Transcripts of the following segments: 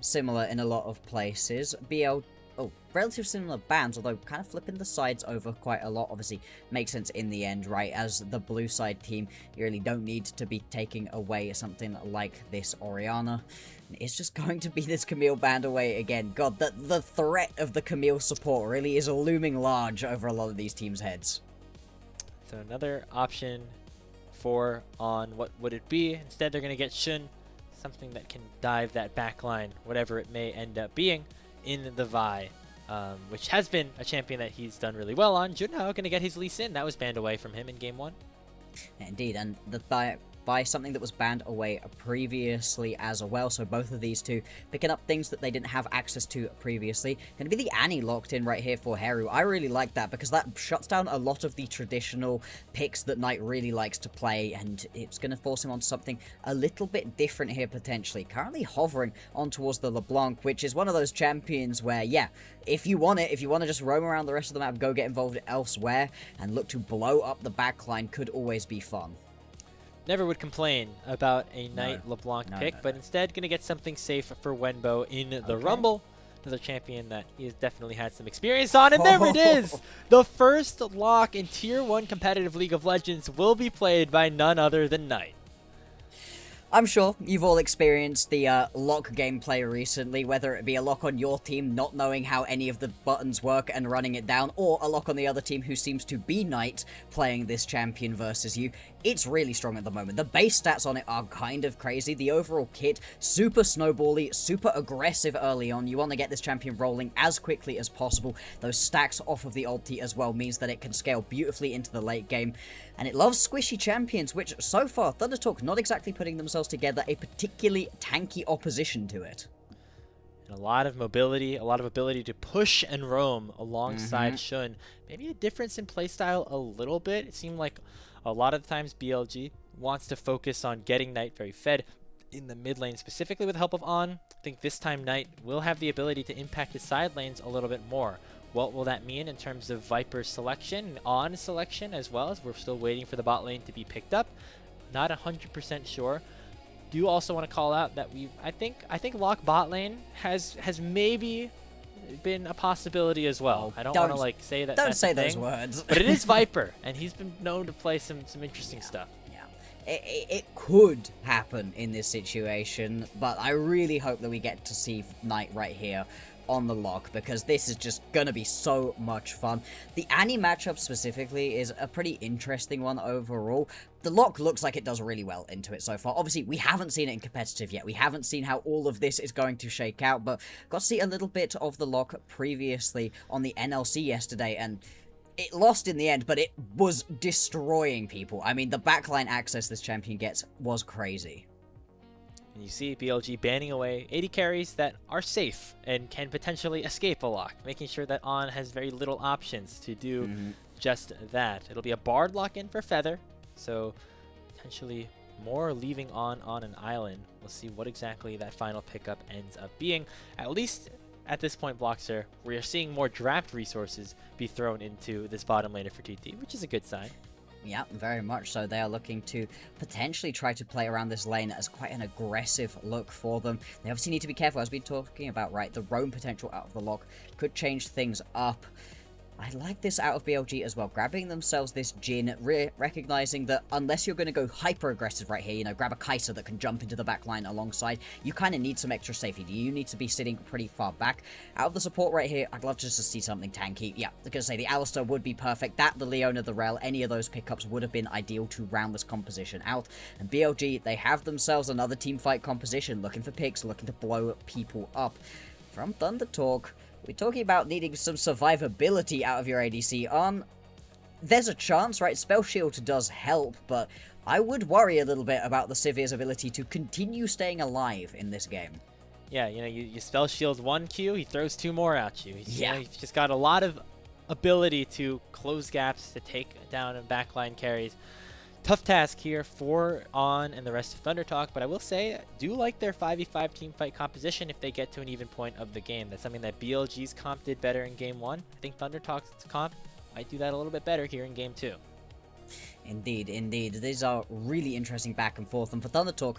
similar in a lot of places. Relative similar bans, although kind of flipping the sides over quite a lot. Obviously, makes sense in the end, right? As the blue side team, you really don't need to be taking away something like this Orianna. It's just going to be this Camille banned away again. God, the threat of the Camille support really is looming large over a lot of these teams' heads. So another option for on what would it be? Instead, they're going to get Shun, something that can dive that back line, whatever it may end up being, in the Vi, which has been a champion that he's done really well on. Junhao going to get his Lee Sin. That was banned away from him in Game 1. Indeed, and by something that was banned away previously as well, so both of these two picking up things that they didn't have access to previously. Going to be the Annie locked in right here for Heru. I really like that because that shuts down a lot of the traditional picks that Knight really likes to play, and it's going to force him onto something a little bit different here potentially. Currently hovering on towards the LeBlanc, which is one of those champions where, yeah, if you want to just roam around the rest of the map, go get involved elsewhere, and look to blow up the backline could always be fun. Never would complain about a Knight LeBlanc pick, but instead going to get something safe for Wenbo in the Rumble. Another champion that he has definitely had some experience on, and there it is! The first lock in Tier 1 competitive League of Legends will be played by none other than Knight. I'm sure you've all experienced the lock gameplay recently, whether it be a lock on your team not knowing how any of the buttons work and running it down, or a lock on the other team who seems to be Knight playing this champion versus you. It's really strong at the moment. The base stats on it are kind of crazy. The overall kit, super snowbally, super aggressive early on. You want to get this champion rolling as quickly as possible. Those stacks off of the ulti as well means that it can scale beautifully into the late game. And it loves squishy champions, which so far, ThunderTalk not exactly putting themselves together a particularly tanky opposition to it. And a lot of mobility, a lot of ability to push and roam alongside Shun. Maybe a difference in playstyle a little bit. It seemed like a lot of the times BLG wants to focus on getting Knight very fed in the mid lane, specifically with the help of On. I think this time Knight will have the ability to impact his side lanes a little bit more. What will that mean in terms of Viper's selection, On selection, as well as we're still waiting for the bot lane to be picked up? Not 100% sure. Do also want to call out that I think lock bot lane has maybe been a possibility as well. I don't want to like say that. Don't say those words. But it is Viper, and he's been known to play some interesting stuff. It could happen in this situation, but I really hope that we get to see Knight right here on the lock, because this is just gonna be so much fun. The Annie matchup specifically is a pretty interesting one overall. The lock looks like it does really well into it so far. Obviously, we haven't seen it in competitive yet. We haven't seen how all of this is going to shake out, but got to see a little bit of the lock previously on the NLC yesterday, and it lost in the end, but it was destroying people. I mean, the backline access this champion gets was crazy. And you see BLG banning away 80 carries that are safe and can potentially escape a lock, making sure that On has very little options to do just that. It'll be a Bard lock-in for Feather, so potentially more leaving on an island. We'll see what exactly that final pickup ends up being. At least at this point, Bloxer, we are seeing more draft resources be thrown into this bottom laner for TT, which is a good sign. Yeah, very much so. They are looking to potentially try to play around this lane as quite an aggressive look for them. They obviously need to be careful, as we've been talking about, right? The roam potential out of the lock could change things up. I like this out of BLG as well, grabbing themselves this Jhin, recognizing that unless you're going to go hyper-aggressive right here, you know, grab a Kai'Sa that can jump into the back line alongside, you kind of need some extra safety. You need to be sitting pretty far back. Out of the support right here, I'd love just to see something tanky. Yeah, I'm going to say the Alistar would be perfect. That, the Leona, the Rel, any of those pickups would have been ideal to round this composition out. And BLG, they have themselves another teamfight composition, looking for picks, looking to blow people up. From ThunderTalk, we're talking about needing some survivability out of your ADC. There's a chance, right? Spell Shield does help, but I would worry a little bit about the Sivir's ability to continue staying alive in this game. Yeah, you know, you Spell Shield 1 Q, he throws 2 more at you. You know, he's just got a lot of ability to close gaps, to take down and backline carries. Tough task here for On and the rest of ThunderTalk, but I will say, I do like their 5v5 teamfight composition if they get to an even point of the game. That's something that BLG's comp did better in Game 1. I think ThunderTalk's comp might do that a little bit better here in Game 2. Indeed, indeed. These are really interesting back and forth, and for ThunderTalk,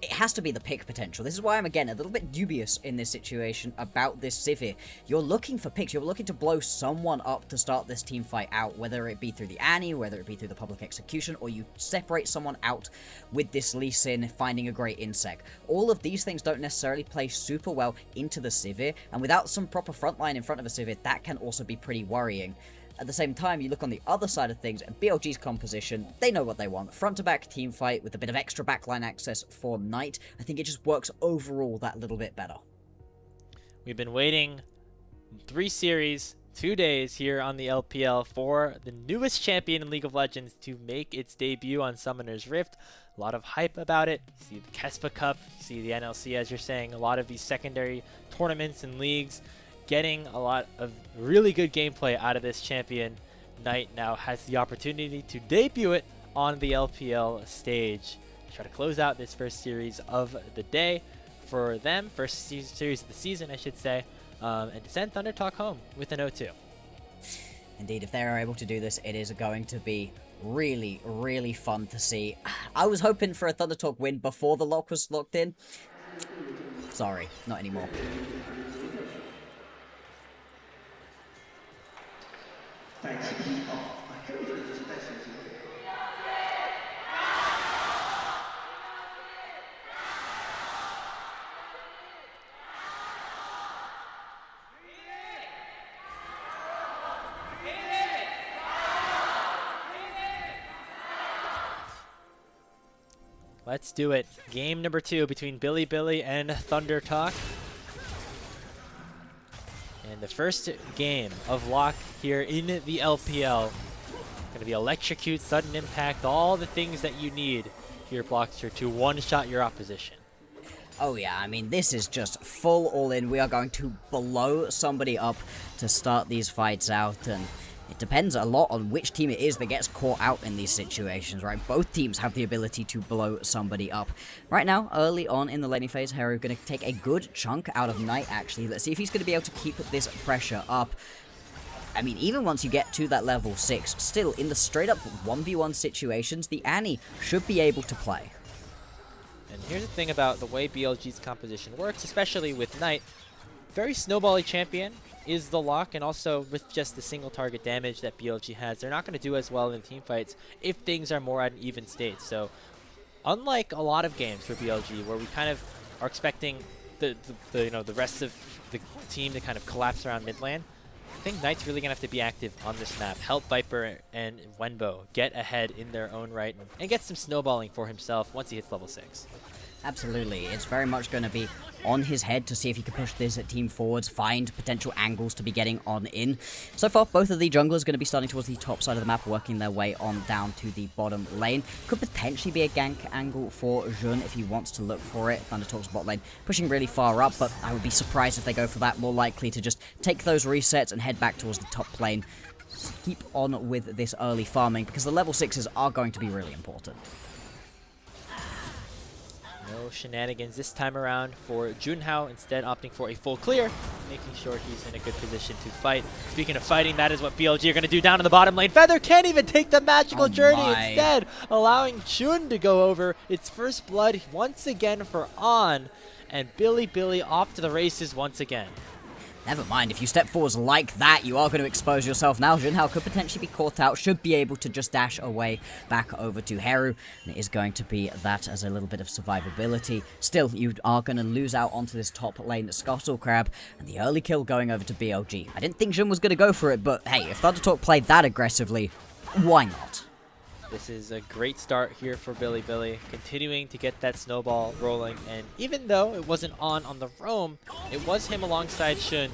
it has to be the pick potential. This is why I'm, again, a little bit dubious in this situation about this Sivir. You're looking for picks. You're looking to blow someone up to start this team fight out, whether it be through the Annie, whether it be through the public execution, or you separate someone out with this Lee Sin, finding a great insect. All of these things don't necessarily play super well into the Sivir, and without some proper frontline in front of a Sivir, that can also be pretty worrying. At the same time, you look on the other side of things, and BLG's composition, they know what they want. Front-to-back team fight with a bit of extra backline access for Knight. I think it just works overall that little bit better. We've been waiting 3 series, 2 days here on the LPL for the newest champion in League of Legends to make its debut on Summoner's Rift. A lot of hype about it. You see the Kespa Cup, you see the NLC, as you're saying, a lot of these secondary tournaments and leagues getting a lot of really good gameplay out of this champion. Knight now has the opportunity to debut it on the LPL stage. Try to close out this first series of the day for them, first series of the season, I should say, and to send ThunderTalk home with an 0-2. Indeed, if they are able to do this, it is going to be really, really fun to see. I was hoping for a ThunderTalk win before the lock was locked in. Sorry, not anymore. Let's do it. Game number 2 between Bilibili and ThunderTalk. And the first game of Lock here in the LPL. Going to be electrocute, sudden impact, all the things that you need here, Bloxer, to one-shot your opposition. Oh yeah, I mean, this is just full all-in. We are going to blow somebody up to start these fights out, and it depends a lot on which team it is that gets caught out in these situations, right? Both teams have the ability to blow somebody up. Right now, early on in the laning phase, Heru going to take a good chunk out of Knight, actually. Let's see if he's going to be able to keep this pressure up. I mean, even once you get to that level 6, still, in the straight-up 1v1 situations, the Annie should be able to play. And here's the thing about the way BLG's composition works, especially with Knight. Very snowbally champion is the Lock, and also with just the single target damage that BLG has, they're not going to do as well in team fights if things are more at an even state. So unlike a lot of games for BLG where we kind of are expecting the rest of the team to kind of collapse around mid lane, I think Knight's really going to have to be active on this map, help Viper and Wenbo get ahead in their own right, and get some snowballing for himself once he hits level 6. Absolutely. It's very much going to be on his head to see if he can push this team forwards, find potential angles to be getting on in. So far, both of the junglers going to be starting towards the top side of the map, working their way on down to the bottom lane. Could potentially be a gank angle for Jun if he wants to look for it. ThunderTalk's bot lane pushing really far up, but I would be surprised if they go for that. More likely to just take those resets and head back towards the top lane. Just keep on with this early farming, because the level 6s are going to be really important. No shenanigans this time around for Junhao, instead opting for a full clear, making sure he's in a good position to fight. Speaking of fighting, that is what BLG are going to do down in the bottom lane. Feather can't even take the magical journey, instead allowing Jun to go over. It's first blood once again for On, and Bilibili off to the races once again. Never mind, if you step forwards like that, you are going to expose yourself. Now, Junhao could potentially be caught out, should be able to just dash away back over to Heru. And it is going to be that as a little bit of survivability. Still, you are going to lose out onto this top lane Scuttle Crab, and the early kill going over to BLG. I didn't think Jun was going to go for it, but hey, if ThunderTalk played that aggressively, why not? This is a great start here for Bilibili, continuing to get that snowball rolling, and even though it wasn't on the roam, it was him alongside Shun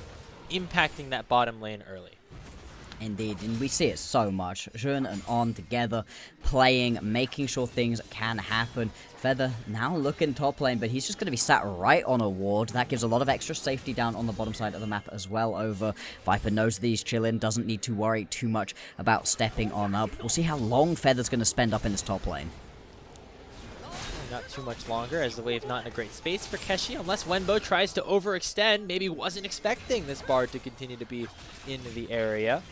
impacting that bottom lane early. Indeed, and we see it so much. Jun and On together, playing, making sure things can happen. Feather now looking top lane, but he's just going to be sat right on a ward. That gives a lot of extra safety down on the bottom side of the map as well over. Viper knows that he's chilling, doesn't need to worry too much about stepping on up. We'll see how long Feather's going to spend up in this top lane. Not too much longer, as the wave not in a great space for Keshi, unless Wenbo tries to overextend. Maybe wasn't expecting this bard to continue to be in the area.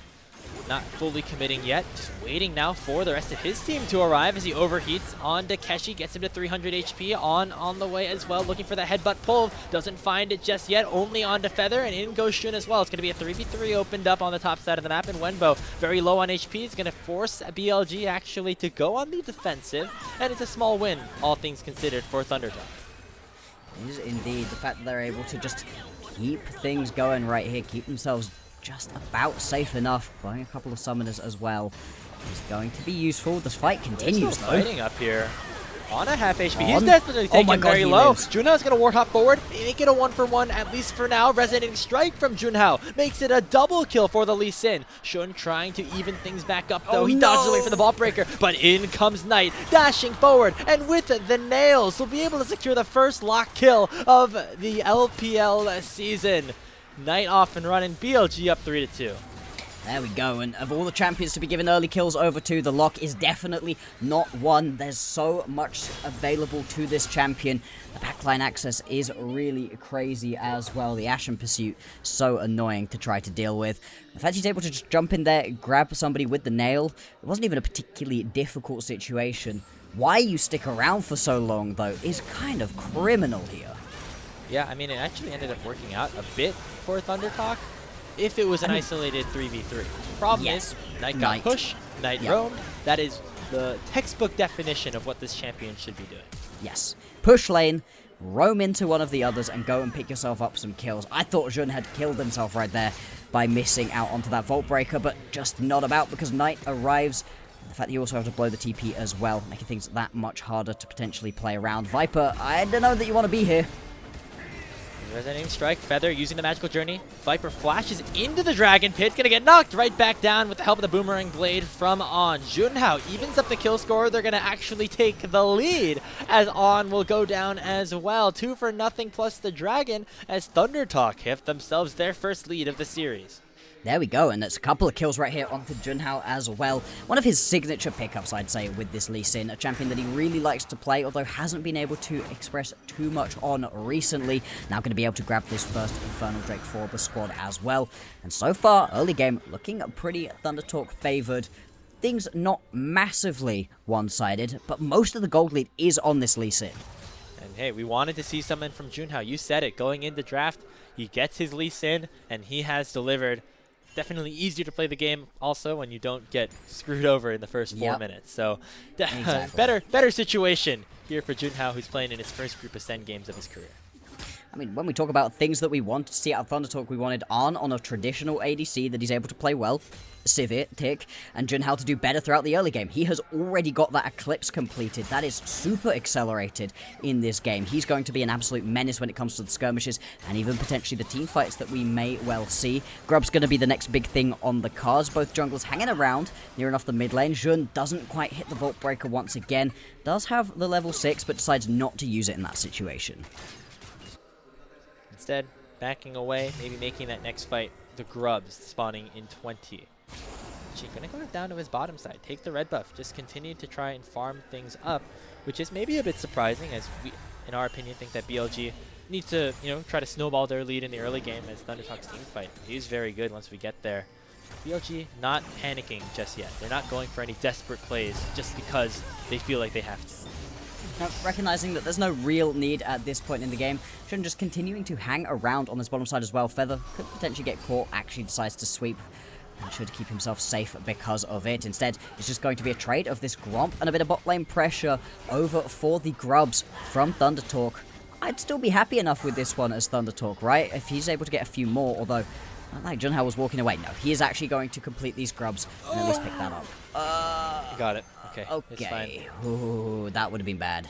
not fully committing yet, just waiting now for the rest of his team to arrive as he overheats onto Keshi, gets him to 300 HP, on the way as well, looking for that headbutt pull, doesn't find it just yet, only onto Feather, and in goes Shun as well. It's going to be a 3v3 opened up on the top side of the map, and Wenbo, very low on HP, is going to force BLG actually to go on the defensive, and it's a small win, all things considered, for ThunderTalk. It is indeed the fact that they're able to just keep things going right here, keep themselves just about safe enough. Playing a couple of summoners as well is going to be useful. This fight continues though. Fighting up here on a half HP. He's definitely taking very low. Lives. Junhao's going to warhop forward, make it a 1-for-1 at least for now. Resonating strike from Junhao makes it a double kill for the Lee Sin. Shun trying to even things back up though. He dodges away from the ball breaker, but in comes Knight, dashing forward, and with the nails will be able to secure the first lock kill of the LPL season. Knight off and running, BLG up 3-2. There we go, and of all the champions to be given early kills over to, the Lock is definitely not one. There's so much available to this champion. The backline access is really crazy as well. The Ashen Pursuit, so annoying to try to deal with. The fact he's able to just jump in there, grab somebody with the nail, it wasn't even a particularly difficult situation. Why you stick around for so long, though, is kind of criminal here. Yeah, I mean, it actually ended up working out a bit for ThunderTalk if it was an isolated 3v3. Problem is, Knight got pushed, Knight roamed. That is the textbook definition of what this champion should be doing. Yes. Push lane, roam into one of the others, and go and pick yourself up some kills. I thought Jun had killed himself right there by missing out onto that Vault Breaker, but just not about because Knight arrives. The fact that you also have to blow the TP as well, making things that much harder to potentially play around. Viper, I don't know that you want to be here. Resonating strike, Feather using the magical journey. Viper flashes into the dragon pit, gonna get knocked right back down with the help of the boomerang blade from On. Junhao evens up the kill score. They're gonna actually take the lead as On will go down as well. 2-for-0 plus the dragon as ThunderTalk hit themselves their first lead of the series. There we go, and that's a couple of kills right here onto Junhao as well. One of his signature pickups, I'd say, with this Lee Sin, a champion that he really likes to play, although hasn't been able to express too much on recently. Now going to be able to grab this first Infernal Drake for the squad as well. And so far, early game, looking pretty ThunderTalk favored. Things not massively one-sided, but most of the gold lead is on this Lee Sin. And hey, we wanted to see something from Junhao. You said it, going into draft, he gets his Lee Sin, and he has delivered. Definitely easier to play the game also when you don't get screwed over in the first 4 minutes. So Exactly. better situation here for Junhao, who's playing in his first group of 10 games of his career. I mean, when we talk about things that we want to see out of ThunderTalk, we wanted Arn on a traditional ADC that he's able to play well, Sivir, Tick, and Junhao to do better throughout the early game. He has already got that Eclipse completed. That is super accelerated in this game. He's going to be an absolute menace when it comes to the skirmishes, and even potentially the team fights that we may well see. Grub's going to be the next big thing on the cards. Both junglers hanging around near enough the mid lane. Jun doesn't quite hit the Vault Breaker once again. Does have the level 6, but decides not to use it in that situation. Instead, backing away, maybe making that next fight the Grubs spawning in 20. She's going to go down to his bottom side, take the red buff, just continue to try and farm things up, which is maybe a bit surprising as we, in our opinion, think that BLG need to, try to snowball their lead in the early game as ThunderTalk's team fight. He's very good once we get there. BLG not panicking just yet. They're not going for any desperate plays just because they feel like they have to. Recognizing that there's no real need at this point in the game, Shun just continuing to hang around on this bottom side as well. Feather could potentially get caught, actually decides to sweep, and should keep himself safe because of it. Instead, it's just going to be a trade of this Gromp and a bit of bot lane pressure over for the Grubs from ThunderTalk. I'd still be happy enough with this one as ThunderTalk, right? If he's able to get a few more, although I like Junhao was walking away. No, he is actually going to complete these Grubs and at least pick that up. Got it. Okay. Okay. Ooh, that would have been bad.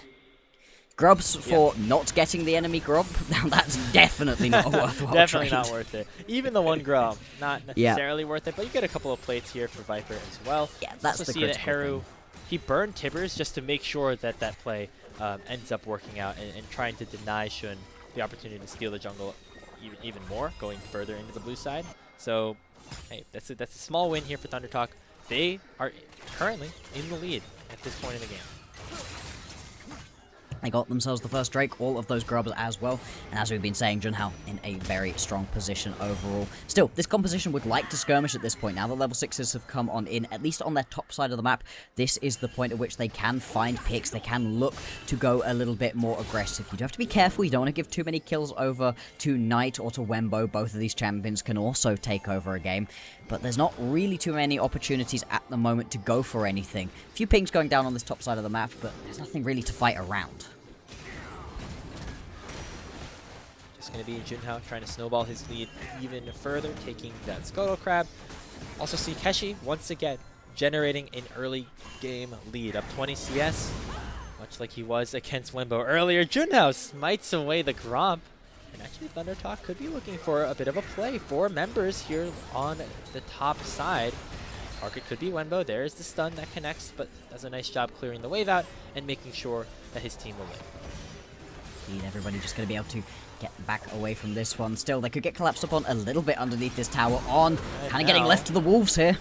Grubs for not getting the enemy grub. Now that's definitely not a worthwhile Definitely trade. not worth it. Even the one grub, not necessarily worth it, but you get a couple of plates here for Viper as well. Yeah, that's also the see that critical Heru, thing. he burned Tibbers just to make sure that that play ends up working out and trying to deny Shun the opportunity to steal the jungle even more, going further into the blue side. So, hey, that's a small win here for ThunderTalk. They are currently in the lead at this point in the game. They got themselves the first Drake, all of those grubs as well, and as we've been saying, Junhao in a very strong position overall. Still, this composition would like to skirmish at this point. Now that level 6s have come on in, at least on their top side of the map, this is the point at which they can find picks, they can look to go a little bit more aggressive. You do have to be careful, you don't want to give too many kills over to Knight or to Wembo. Both of these champions can also take over a game, but there's not really too many opportunities at the moment to go for anything. A few pings going down on this top side of the map, but there's nothing really to fight around. Just going to be Junhao trying to snowball his lead even further, taking that Scuttle Crab. Also see Keshi once again generating an early game lead, up 20 CS, much like he was against Wembo earlier. Junhao smites away the Gromp. And actually, ThunderTalk could be looking for a bit of a play for members here on the top side. Target could be Wembo. There's the stun that connects, but does a nice job clearing the wave out and making sure that his team will win. Everybody just going to be able to get back away from this one. Still, they could get collapsed upon a little bit underneath this tower. On, kind of getting left to the wolves here.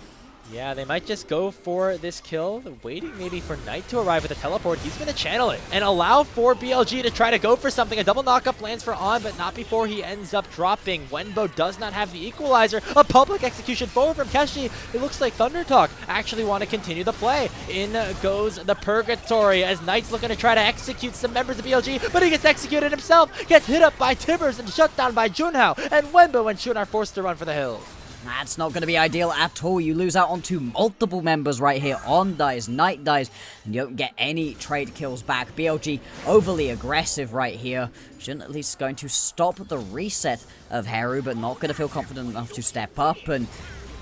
Yeah, they might just go for this kill, waiting maybe for Knight to arrive with a teleport. He's going to channel it and allow for BLG to try to go for something. A double knockup lands for On, but not before he ends up dropping. Wembo does not have the equalizer. A public execution forward from Keshi. It looks like ThunderTalk actually want to continue the play. In goes the Purgatory as Knight's looking to try to execute some members of BLG, but he gets executed himself. Gets hit up by Tibbers and shut down by Junhao. And Wembo and Shun are forced to run for the hills. That's not going to be ideal at all. You lose out onto multiple members right here. On dies, Knight dies, and you don't get any trade kills back. BLG overly aggressive right here. Shouldn't at least going to stop the reset of Heru, but not going to feel confident enough to step up. And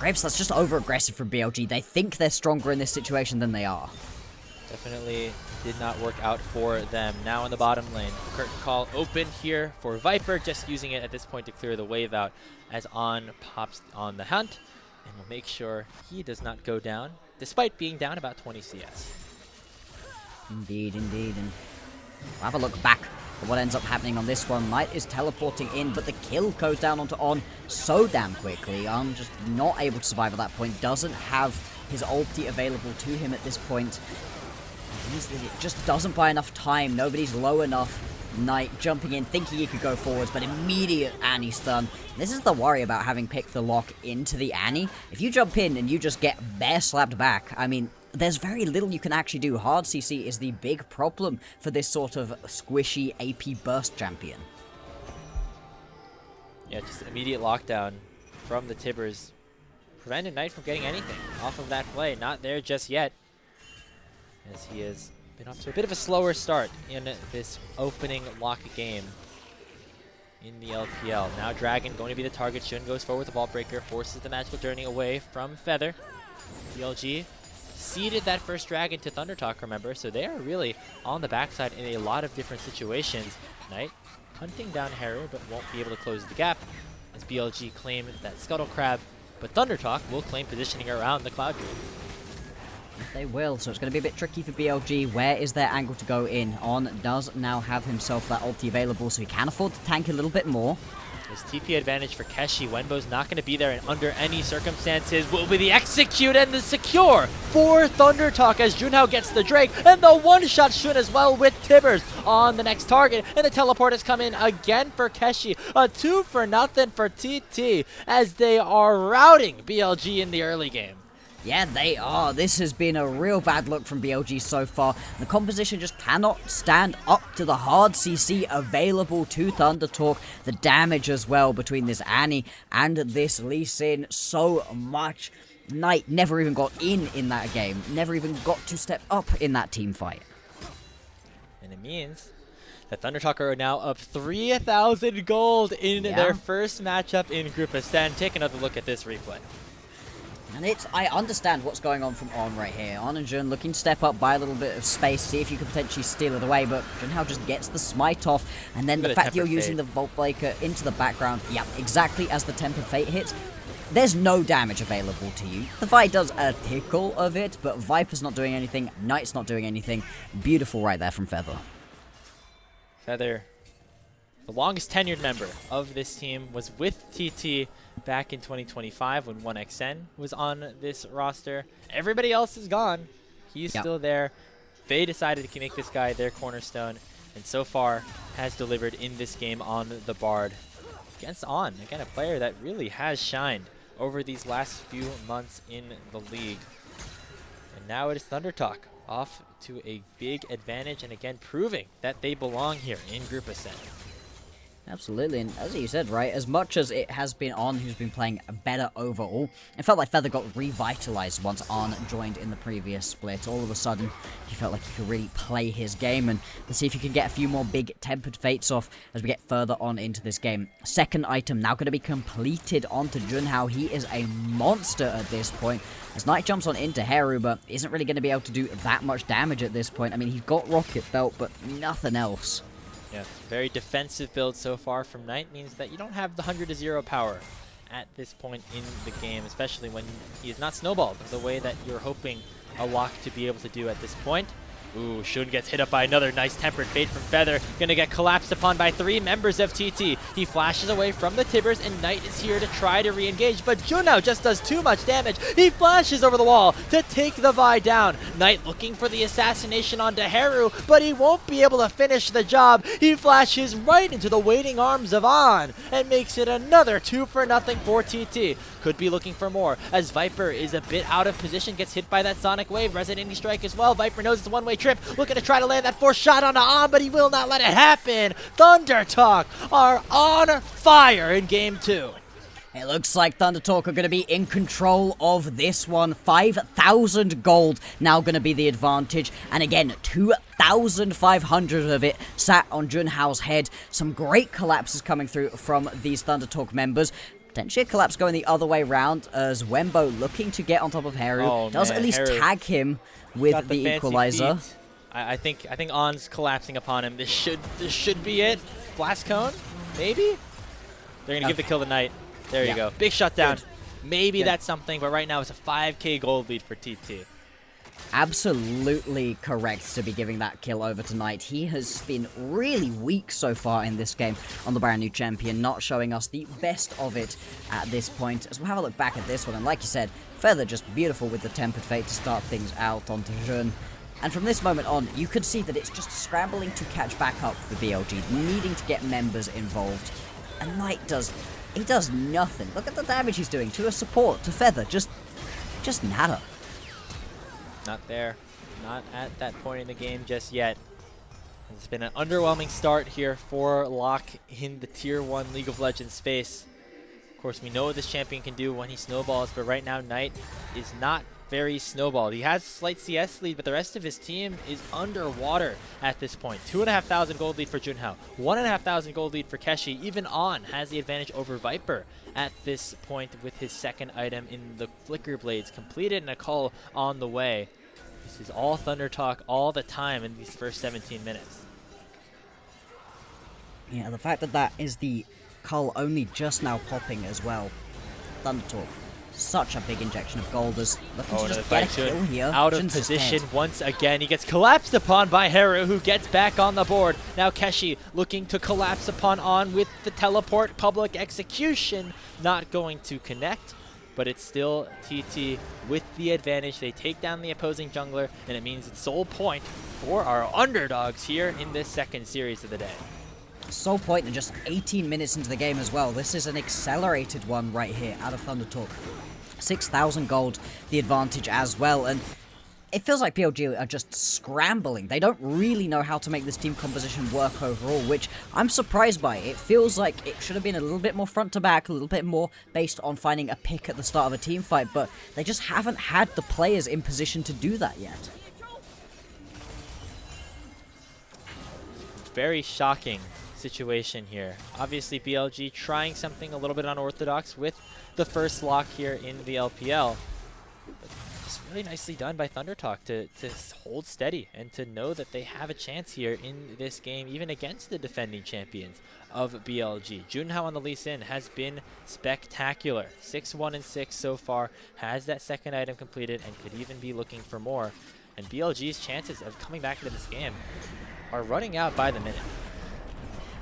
Grapes, that's just over-aggressive from BLG. They think they're stronger in this situation than they are. Definitely did not work out for them. Now in the bottom lane, curtain call open here for Viper, just using it at this point to clear the wave out as On pops on the hunt, and will make sure he does not go down, despite being down about 20 CS. Indeed, indeed, and we'll have a look back at what ends up happening on this one. Knight is teleporting in, but the kill goes down onto On so damn quickly. Just not able to survive at that point, doesn't have his ulti available to him at this point. It just doesn't buy enough time. Nobody's low enough. Knight jumping in, thinking he could go forwards, but immediate Annie stun. This is the worry about having picked the lock into the Annie. If you jump in and you just get bear slapped back, I mean, there's very little you can actually do. Hard CC is the big problem for this sort of squishy AP burst champion. Yeah, just immediate lockdown from the Tibbers prevented Knight from getting anything off of that play. Not there just yet, as he has been off to a bit of a slower start in this opening lock game in the LPL. Now Dragon going to be the target. Shun goes forward with the ball breaker, forces the magical journey away from Feather. BLG ceded that first Dragon to ThunderTalk, remember, so they are really on the backside in a lot of different situations. Knight hunting down Heru, but won't be able to close the gap as BLG claim that Scuttle Crab, but ThunderTalk will claim positioning around the Cloud Druid. They will, so it's going to be a bit tricky for BLG. Where is their angle to go in? On does now have himself that ulti available, so he can afford to tank a little bit more. There's TP advantage for Keshi. Wembo's not going to be there and under any circumstances. Will be the execute and the secure for ThunderTalk as Junhao gets the Drake and the one-shot Shun as well with Tibbers on the next target. And the teleport has come in again for Keshi. A 2-0 for TT as they are routing BLG in the early game. Yeah, they are. This has been a real bad look from BLG so far. The composition just cannot stand up to the hard CC available to ThunderTalk. The damage as well between this Annie and this Lee Sin, so much. Knight never even got in that game. Never even got to step up in that team fight. And it means that ThunderTalk are now up 3,000 gold in their first matchup in Group Ascend. Take another look at this replay. And I understand what's going on from On right here. On and Jun looking to step up, buy a little bit of space, see if you can potentially steal it away, but Junhao just gets the smite off, and then the fact that you're using the Vault Breaker into the background, yeah, exactly as the Tempered Fate hits, there's no damage available to you. The fight does a tickle of it, but Viper's not doing anything, Knight's not doing anything. Beautiful right there from Feather. Feather, the longest tenured member of this team, was with TT back in 2025 when 1XN was on this roster. Everybody else is gone. He's still there. They decided to make this guy their cornerstone, and so far has delivered in this game on the Bard against On. Again, a player that really has shined over these last few months in the league. And now it is ThunderTalk off to a big advantage, and again proving that they belong here in Group Ascent. Absolutely, and as you said, right, as much as it has been On who's been playing better overall, it felt like Feather got revitalized once On joined in the previous split. All of a sudden, he felt like he could really play his game, and let's see if he can get a few more big tempered fates off as we get further on into this game. Second item now going to be completed onto Junhao. He is a monster at this point, as Knight jumps on into Heru, but isn't really going to be able to do that much damage at this point. I mean, he's got Rocket Belt, but nothing else. Yeah, very defensive build so far from Knight means that you don't have the 100-0 power at this point in the game, especially when he is not snowballed the way that you're hoping a lock to be able to do at this point. Ooh, Shun gets hit up by another nice tempered fate from Feather. Gonna get collapsed upon by 3 members of TT. He flashes away from the Tibbers, and Knight is here to try to re-engage, but Junhao just does too much damage. He flashes over the wall to take the Vi down. Knight looking for the assassination onto Heru, but he won't be able to finish the job. He flashes right into the waiting arms of On, and makes it another 2-0 for TT. Could be looking for more, as Viper is a bit out of position, gets hit by that Sonic Wave, resonating strike as well. Viper knows it's a one-way trip, looking to try to land that 4th shot onto On, but he will not let it happen. ThunderTalk are on fire in Game 2. It looks like ThunderTalk are going to be in control of this one. 5,000 gold now going to be the advantage. And again, 2,500 of it sat on Junhao's head. Some great collapses coming through from these ThunderTalk members. Potentially a collapse going the other way round, as Wembo looking to get on top of Heru. Does at least Heru tag him with the equalizer. I think On's collapsing upon him. This should be it. Blast cone, maybe. They're gonna give the kill to Knight. There you go. Big shutdown. Good. Maybe that's something, but right now it's a 5k gold lead for TT. Absolutely correct to be giving that kill over tonight. He has been really weak so far in this game on the brand new champion, not showing us the best of it at this point. As we'll have a look back at this one, and like you said, Feather just beautiful with the tempered fate to start things out onto Jun. And from this moment on, you could see that it's just scrambling to catch back up for BLG, needing to get members involved. And Knight does nothing. Look at the damage he's doing to a support, to Feather, just nada. Not there. Not at that point in the game just yet. It's been an underwhelming start here for Locke in the Tier 1 League of Legends space. Of course, we know what this champion can do when he snowballs, but right now Knight is not very snowballed. He has a slight CS lead, but the rest of his team is underwater at this point. 2,500 gold lead for Junhao. 1,500 gold lead for Keshi. Even On has the advantage over Viper at this point with his second item in the Flicker Blades completed and a call on the way. This is all ThunderTalk all the time in these first 17 minutes. Yeah, the fact that that is the cull only just now popping as well. ThunderTalk. Such a big injection of gold as looking to just get a kill here. Out of position once again. He gets collapsed upon by Heru, who gets back on the board. Now Keshi looking to collapse upon On with the teleport public execution. Not going to connect, but it's still TT with the advantage. They take down the opposing jungler, and it means it's sole point for our underdogs here in this second series of the day. Sole point in just 18 minutes into the game as well. This is an accelerated one right here out of ThunderTalk. 6,000 gold, the advantage as well, and it feels like BLG are just scrambling. They don't really know how to make this team composition work overall, which I'm surprised by. It feels like it should have been a little bit more front to back, a little bit more based on finding a pick at the start of a team fight, but they just haven't had the players in position to do that yet. Very shocking situation here. Obviously BLG trying something a little bit unorthodox with the first lock here in the LPL. But just really nicely done by ThunderTalk to hold steady and to know that they have a chance here in this game, even against the defending champions of BLG. Junhao on the Lee Sin has been spectacular. 6-1-6 so far, has that second item completed and could even be looking for more. And BLG's chances of coming back into this game are running out by the minute.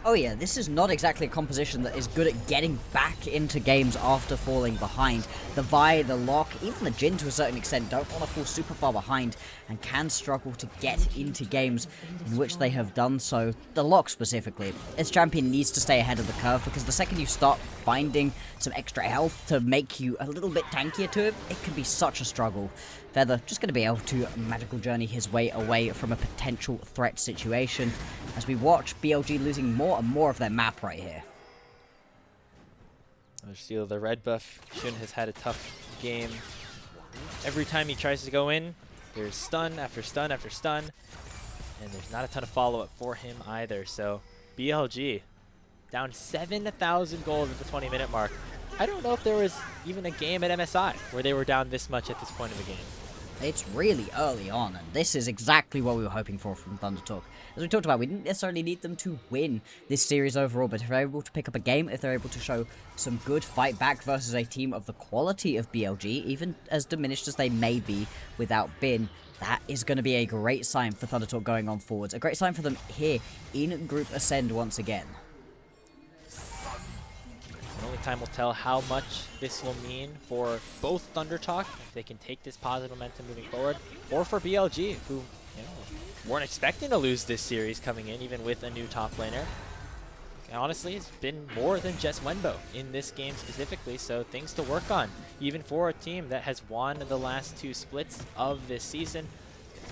Oh yeah, this is not exactly a composition that is good at getting back into games after falling behind. The Vi, the Lock, even the Jin to a certain extent don't want to fall super far behind and can struggle to get into games in which they have done so. The Lock specifically. This champion needs to stay ahead of the curve because the second you start finding some extra health to make you a little bit tankier to it, it can be such a struggle. Feather just going to be able to magical journey his way away from a potential threat situation as we watch BLG losing more and more of their map right here. Steal the red buff. Shun has had a tough game. Every time he tries to go in, there's stun after stun after stun, and there's not a ton of follow-up for him either. So BLG down 7,000 gold at the 20-minute mark. I don't know if there was even a game at MSI where they were down this much at this point of the game. It's really early on, and this is exactly what we were hoping for from ThunderTalk. As we talked about, we didn't necessarily need them to win this series overall, but if they're able to pick up a game, if they're able to show some good fight back versus a team of the quality of BLG, even as diminished as they may be without Bin, that is going to be a great sign for ThunderTalk going on forwards. A great sign for them here in Group Ascend once again. Only time will tell how much this will mean for both ThunderTalk, if they can take this positive momentum moving forward, or for BLG, who weren't expecting to lose this series coming in, even with a new top laner. And honestly, it's been more than just Wenbo in this game specifically, so things to work on, even for a team that has won the last 2 splits of this season,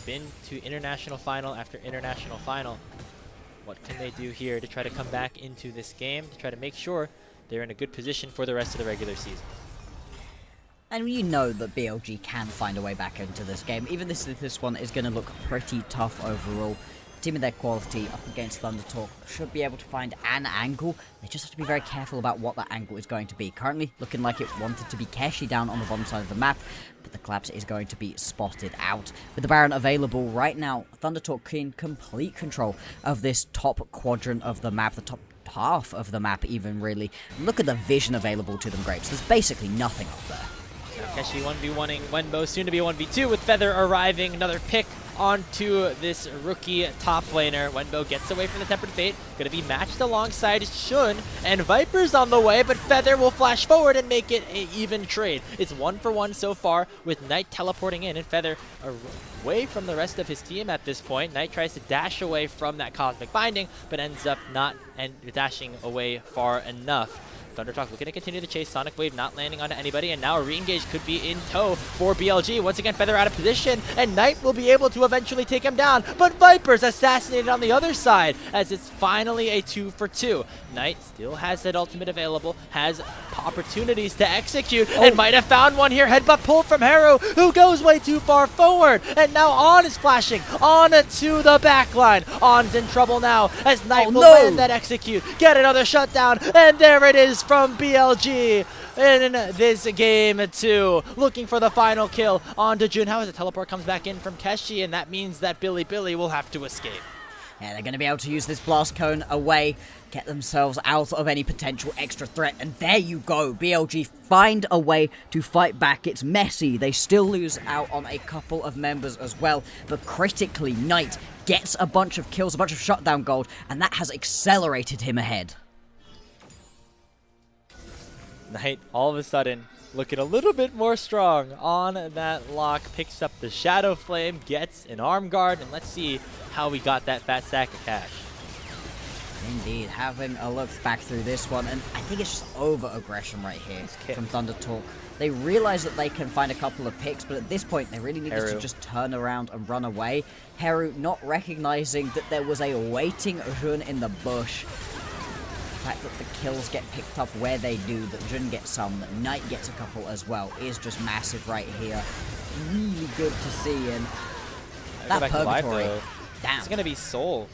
been to international final after international final. What can they do here to try to come back into this game, to try to make sure they're in a good position for the rest of the regular season? And you know that BLG can find a way back into this game. Even this one is going to look pretty tough overall. Team of their quality up against ThunderTalk should be able to find an angle. They just have to be very careful about what that angle is going to be. Currently looking like it wanted to be Keshi down on the bottom side of the map, but the collapse is going to be spotted out. With the Baron available right now, ThunderTalk in complete control of this top quadrant of the map, the top half of the map even, really. Look at the vision available to them, Grapes. There's basically nothing up there. Keshi 1v1ing Wenbo, soon to be 1v2 with Feather arriving. Another pick onto this rookie top laner. Wenbo gets away from the Tempered Fate. Going to be matched alongside Shun, and Viper's on the way, but Feather will flash forward and make it an even trade. It's 1-for-1 so far, with Knight teleporting in, and Feather away from the rest of his team at this point. Knight tries to dash away from that Cosmic Binding, but ends up not dashing away far enough. ThunderTalk looking to continue the chase. Sonic Wave not landing onto anybody, and now a re-engage could be in tow for BLG. Once again, Feather out of position, and Knight will be able to eventually take him down, but Viper's assassinated on the other side, as it's finally a 2-for-2. Knight still has that ultimate available, has opportunities to execute, and might have found one here. Headbutt pull from Heru, who goes way too far forward, and now On is flashing on to the backline. On's in trouble now, as Knight will land that execute, get another shutdown, and there it is from BLG in this game 2. Looking for the final kill onto Junhao as the teleport comes back in from Keshi, and that means that Bilibili will have to escape. Yeah, they're going to be able to use this blast cone away, get themselves out of any potential extra threat, and there you go. BLG find a way to fight back. It's messy. They still lose out on a couple of members as well, but critically, Knight gets a bunch of kills, a bunch of shutdown gold, and that has accelerated him ahead. Knight, all of a sudden, looking a little bit more strong on that lock, picks up the Shadow Flame, gets an arm guard, and let's see how we got that fat stack of cash. Indeed, having a look back through this one, and I think it's just over-aggression right here from ThunderTalk. They realize that they can find a couple of picks, but at this point, they really need to just turn around and run away. Heru not recognizing that there was a waiting Jun in the bush. The fact that the kills get picked up where they do, that Jun gets some, that Knight gets a couple as well, is just massive right here. Really good to see, and that Purgatory, damn. It's going to be Soul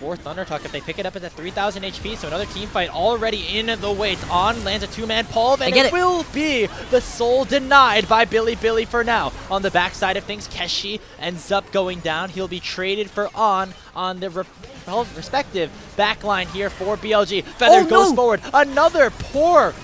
for ThunderTalk if they pick it up. It's at 3,000 HP, so another team fight already in the weights. On lands a 2-man pulve, and it will be the Soul denied by Bilibili for now. On the backside of things, Keshi ends up going down. He'll be traded for on the respective backline here for BLG. Feather goes forward. Another poor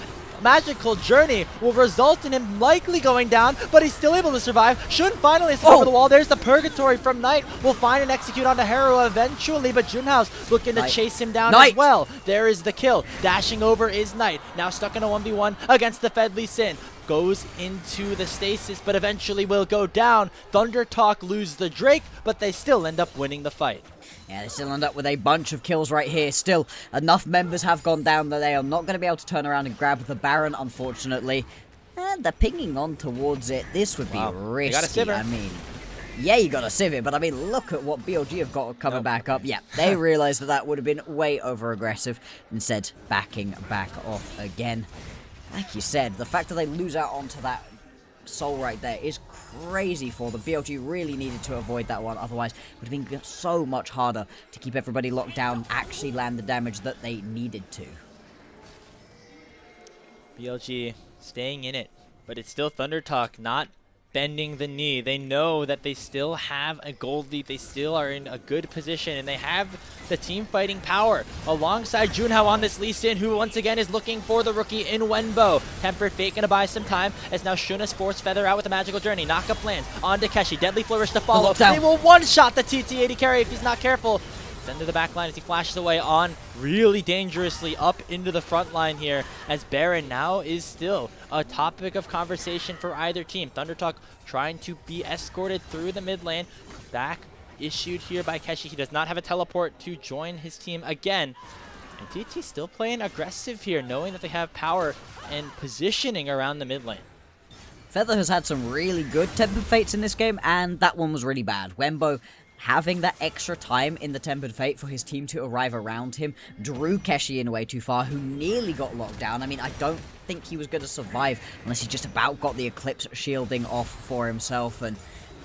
magical journey will result in him likely going down, but he's still able to survive. Shun finally sits over the wall. There's the Purgatory from Knight. Will find and execute onto Heru eventually, but Junhao's looking to chase him down as well. There is the kill. Dashing over is Knight. Now stuck in a 1v1 against the Fedley Sin. Goes into the stasis, but eventually will go down. ThunderTalk lose the Drake, but they still end up winning the fight. Yeah, they still end up with a bunch of kills right here. Still, enough members have gone down that they are not going to be able to turn around and grab the Baron, unfortunately. And they're pinging on towards it. This would be risky. I mean, yeah, you got to sieve it, but I mean, look at what BLG have got coming back up. Yeah, they realized that that would have been way over-aggressive. Instead, backing back off again. Like you said, the fact that they lose out onto that soul right there is crazy for them. BLG really needed to avoid that one, otherwise it would have been so much harder to keep everybody locked down, actually land the damage that they needed to. BLG staying in it, but it's still ThunderTalk not bending the knee. They know that they still have a gold lead. They still are in a good position, and they have the team fighting power alongside Junhao on this Lee Sin, who once again is looking for the rookie in Wenbo. Tempered Fate gonna buy some time as now Shun is forced Feather out with a magical journey. Knock-up lands onto Keshi. Deadly Flourish to follow. They will one-shot the TT80 carry if he's not careful. Send to the back line as he flashes away on really dangerously up into the front line here, as Baron now is still a topic of conversation for either team. ThunderTalk trying to be escorted through the mid lane. Back issued here by Keshi. He does not have a teleport to join his team again. And TT still playing aggressive here, knowing that they have power and positioning around the mid lane. Feather has had some really good Tempered Fates in this game, and that one was really bad. Wenbo having that extra time in the Tempered Fate for his team to arrive around him drew Keshi in way too far, who nearly got locked down. I mean, I don't think he was going to survive unless he just about got the Eclipse shielding off for himself, and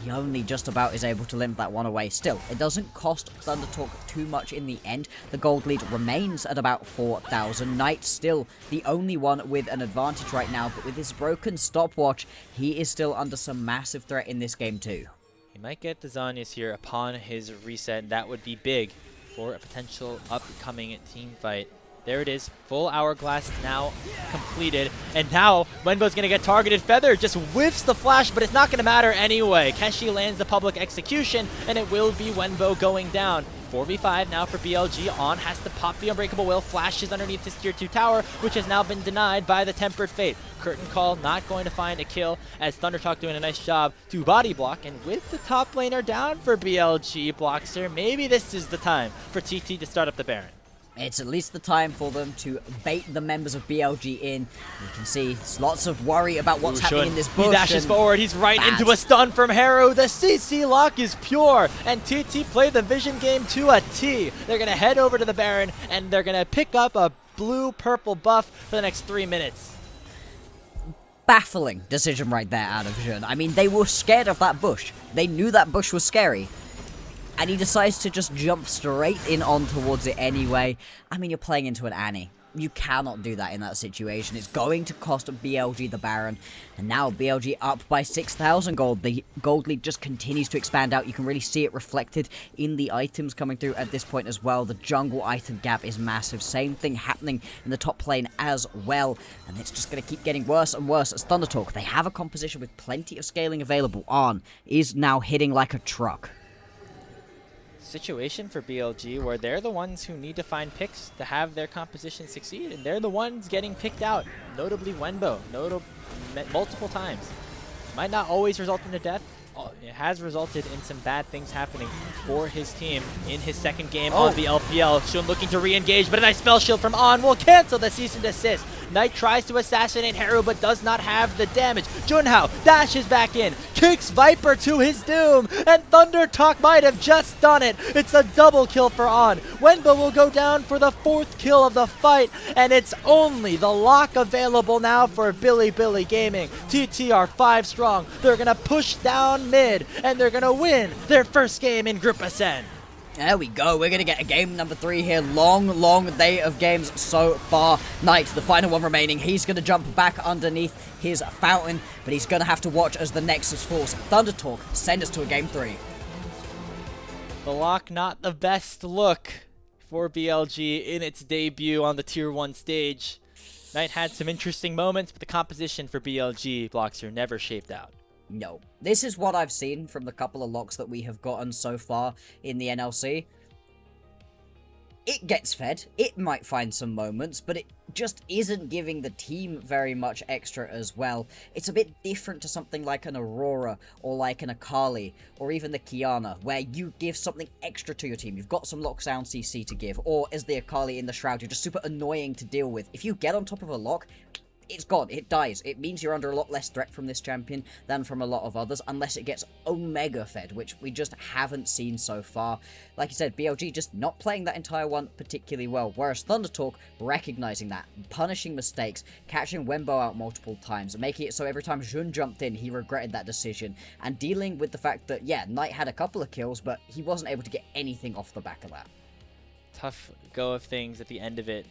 he only just about is able to limp that one away. Still, it doesn't cost ThunderTalk too much in the end. The gold lead remains at about 4,000. Knight still the only one with an advantage right now, but with his broken stopwatch, he is still under some massive threat in this game too. He might get the Zanyas here upon his reset. That would be big for a potential upcoming team fight. There it is. Full hourglass now completed. And now Wenbo's going to get targeted. Feather just whiffs the flash, but it's not going to matter anyway. Keshi lands the public execution, and it will be Wenbo going down. 4v5 now for BLG. On has to pop the Unbreakable Will. Flashes underneath his tier 2 tower, which has now been denied by the Tempered Fate. Curtain Call not going to find a kill, as ThunderTalk doing a nice job to body block. And with the top laner down for BLG, Bloxer, maybe this is the time for TT to start up the Baron. It's at least the time for them to bait the members of BLG in. You can see there's lots of worry about what's happening in this bush. He dashes forward. He's right into a stun from Heru. The CC lock is pure, and TT played the vision game to a T. They're going to head over to the Baron, and they're going to pick up a blue-purple buff for the next 3 minutes. Baffling decision right there out of Jun. I mean, they were scared of that bush. They knew that bush was scary. And he decides to just jump straight in on towards it anyway. I mean, you're playing into an Annie. You cannot do that in that situation. It's going to cost BLG the Baron. And now BLG up by 6,000 gold. The gold lead just continues to expand out. You can really see it reflected in the items coming through at this point as well. The jungle item gap is massive. Same thing happening in the top lane as well. And it's just going to keep getting worse and worse as ThunderTalk. They have a composition with plenty of scaling available. On is now hitting like a truck. Situation for BLG where they're the ones who need to find picks to have their composition succeed, and they're the ones getting picked out, notably Wenbo, multiple times. Might not always result in a death. It has resulted in some bad things happening for his team in his second game of the LPL. Shun looking to re-engage, but a nice spell shield from On will cancel the cease and desist. Knight tries to assassinate Heru, but does not have the damage. Junhao dashes back in, kicks Viper to his doom, and ThunderTalk might have just done it. It's a double kill for On. Wenbo will go down for the 4th kill of the fight, and it's only the lock available now for Bilibili Gaming. TT are 5 strong. They're going to push down mid, and they're going to win their first game in Group Ascend. There we go. We're going to get a game number 3 here. Long day of games so far. Knight, the final one remaining. He's going to jump back underneath his fountain, but he's going to have to watch as the Nexus falls. ThunderTalk send us to a game 3. The lock not the best look for BLG in its debut on the Tier 1 stage. Knight had some interesting moments, but the composition for BLG Bloxer never shaped out. No. This is what I've seen from the couple of locks that we have gotten so far in the NLC. It gets fed, it might find some moments, but it just isn't giving the team very much extra as well. It's a bit different to something like an Aurora, or like an Akali, or even the Kiana, where you give something extra to your team. You've got some lockdown CC to give, or as the Akali in the Shroud, you're just super annoying to deal with. If you get on top of a lock, it's gone, it dies. It means you're under a lot less threat from this champion than from a lot of others, unless it gets Omega fed, which we just haven't seen so far. Like I said, BLG just not playing that entire one particularly well, whereas ThunderTalk recognizing that, punishing mistakes, catching Wembo out multiple times, making it so every time Jun jumped in, he regretted that decision, and dealing with the fact that, yeah, Knight had a couple of kills, but he wasn't able to get anything off the back of that. Tough go of things at the end of it.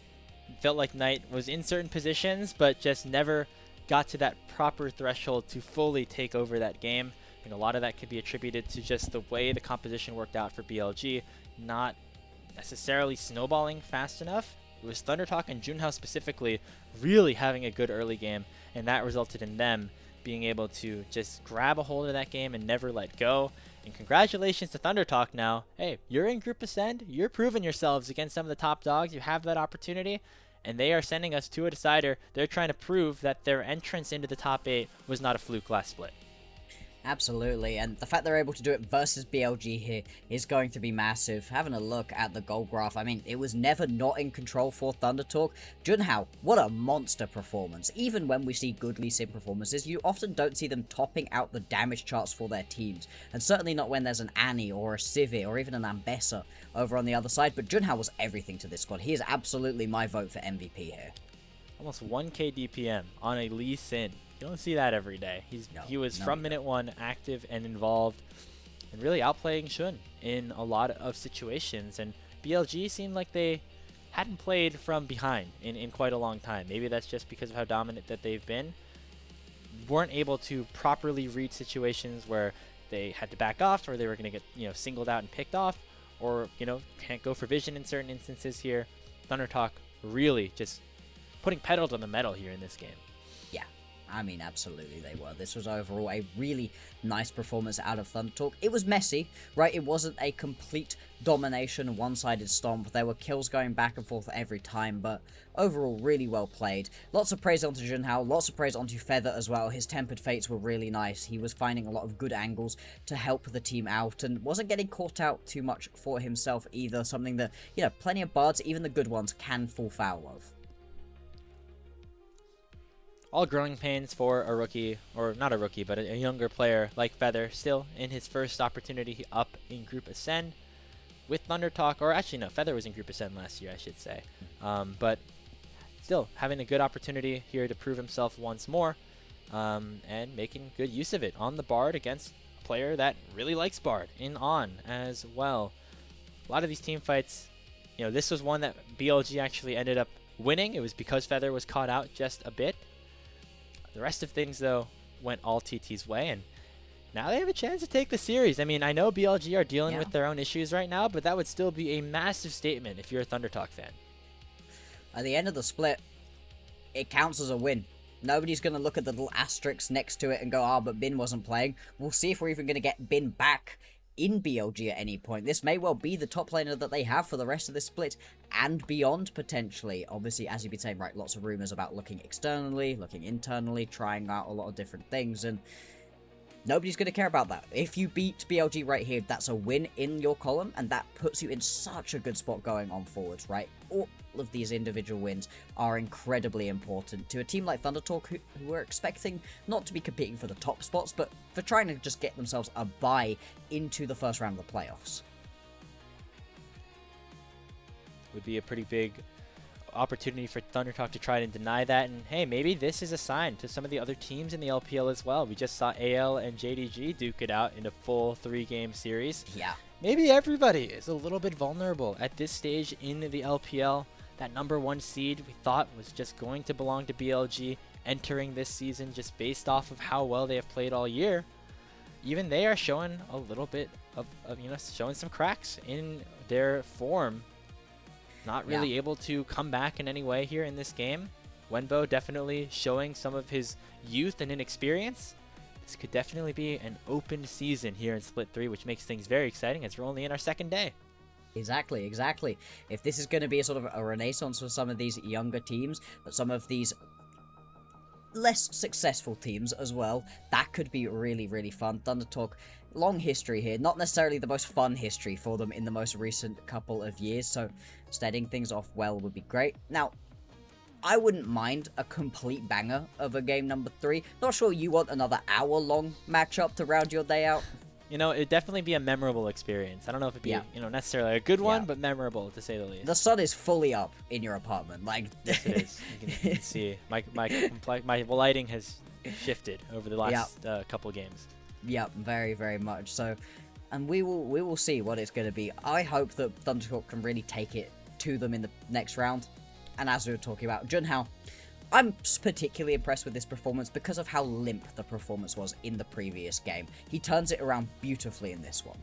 Felt like Knight was in certain positions, but just never got to that proper threshold to fully take over that game. I think a lot of that could be attributed to just the way the composition worked out for BLG, not necessarily snowballing fast enough. It was ThunderTalk and Junhao specifically really having a good early game, and that resulted in them being able to just grab a hold of that game and never let go. And congratulations to ThunderTalk now. Hey, you're in Group Ascend. You're proving yourselves against some of the top dogs. You have that opportunity, and they are sending us to a decider. They're trying to prove that their entrance into the top 8 was not a fluke last split. Absolutely, and the fact they're able to do it versus BLG here is going to be massive. Having a look at the goal graph, I mean, it was never not in control for ThunderTalk. Junhao, what a monster performance. Even when we see good Lee Sin performances, you often don't see them topping out the damage charts for their teams, and certainly not when there's an Annie or a Sivir or even an Ambessa over on the other side, but Junhao was everything to this squad. He is absolutely my vote for MVP here. Almost 1k DPM on a Lee Sin. You don't see that every day. He was from minute one active and involved, and really outplaying Shun in a lot of situations. And BLG seemed like they hadn't played from behind in quite a long time. Maybe that's just because of how dominant that they've been. Weren't able to properly read situations where they had to back off, or they were going to get singled out and picked off, or can't go for vision in certain instances here. ThunderTalk really just putting pedal to the metal here in this game. Yeah. I mean, absolutely they were. This was overall a really nice performance out of ThunderTalk. It was messy, right? It wasn't a complete domination, one-sided stomp. There were kills going back and forth every time, but overall, really well played. Lots of praise onto Junhao, lots of praise onto Feather as well. His Tempered Fates were really nice. He was finding a lot of good angles to help the team out, and wasn't getting caught out too much for himself either. Something that, plenty of bards, even the good ones, can fall foul of. All growing pains for a rookie, or not a rookie, but a younger player like Feather, still in his first opportunity up in Group Ascend with ThunderTalk, or actually no, Feather was in Group Ascend last year, I should say. But still having a good opportunity here to prove himself once more, and making good use of it on the Bard against a player that really likes Bard in On as well. A lot of these team fights, this was one that BLG actually ended up winning. It was because Feather was caught out just a bit. The rest of things, though, went all TT's way, and now they have a chance to take the series. I mean, I know BLG are dealing with their own issues right now, but that would still be a massive statement if you're a ThunderTalk fan. At the end of the split, it counts as a win. Nobody's going to look at the little asterisk next to it and go, but Bin wasn't playing. We'll see if we're even going to get Bin back in BLG at any point. This may well be the top laner that they have for the rest of this split and beyond, potentially. Obviously, as you've been saying, right, lots of rumors about looking externally, looking internally, trying out a lot of different things, and nobody's going to care about that. If you beat BLG right here, that's a win in your column, and that puts you in such a good spot going on forwards, right? All of these individual wins are incredibly important to a team like ThunderTalk, who are expecting not to be competing for the top spots, but for trying to just get themselves a bye into the first round of the playoffs. Would be a pretty big opportunity for ThunderTalk to try and deny that, and hey, maybe this is a sign to some of the other teams in the LPL as well. We just saw AL and JDG duke it out in a full 3-game series. Yeah. Maybe everybody is a little bit vulnerable at this stage in the LPL. That #1 seed we thought was just going to belong to BLG entering this season just based off of how well they have played all year. Even they are showing a little bit of showing some cracks in their form. Not really able to come back in any way here in this game. Wenbo definitely showing some of his youth and inexperience. This could definitely be an open season here in Split 3, which makes things very exciting as we're only in our second day. Exactly, exactly. If this is going to be a sort of a renaissance for some of these younger teams, but some of these less successful teams as well, that could be really, really fun. ThunderTalk, long history here, not necessarily the most fun history for them in the most recent couple of years, so starting things off well would be great. Now, I wouldn't mind a complete banger of a game number 3. Not sure you want another hour-long matchup to round your day out. You know, it'd definitely be a memorable experience. I don't know if it'd be, you know, necessarily a good one, but memorable to say the least. The sun is fully up in your apartment, like. Yes, it is. You can see my lighting has shifted over the last couple games. Yep, very, very much so, and we will see what it's going to be. I hope that ThunderTalk can really take it to them in the next round. And as we were talking about Junhao, I'm particularly impressed with this performance because of how limp the performance was in the previous game. He turns it around beautifully in this one.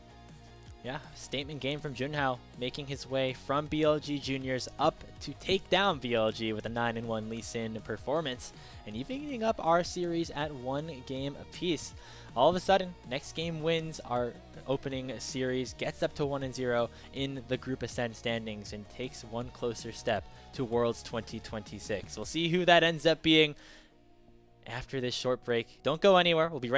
Yeah, statement game from Junhao, making his way from BLG Juniors up to take down BLG with a 9-1 Lee Sin performance, and evening up our series at 1 game apiece. All of a sudden, next game wins our opening series, gets up to 1-0 in the Group Ascent standings, and takes one closer step to Worlds 2026. We'll see who that ends up being after this short break. Don't go anywhere. We'll be right back.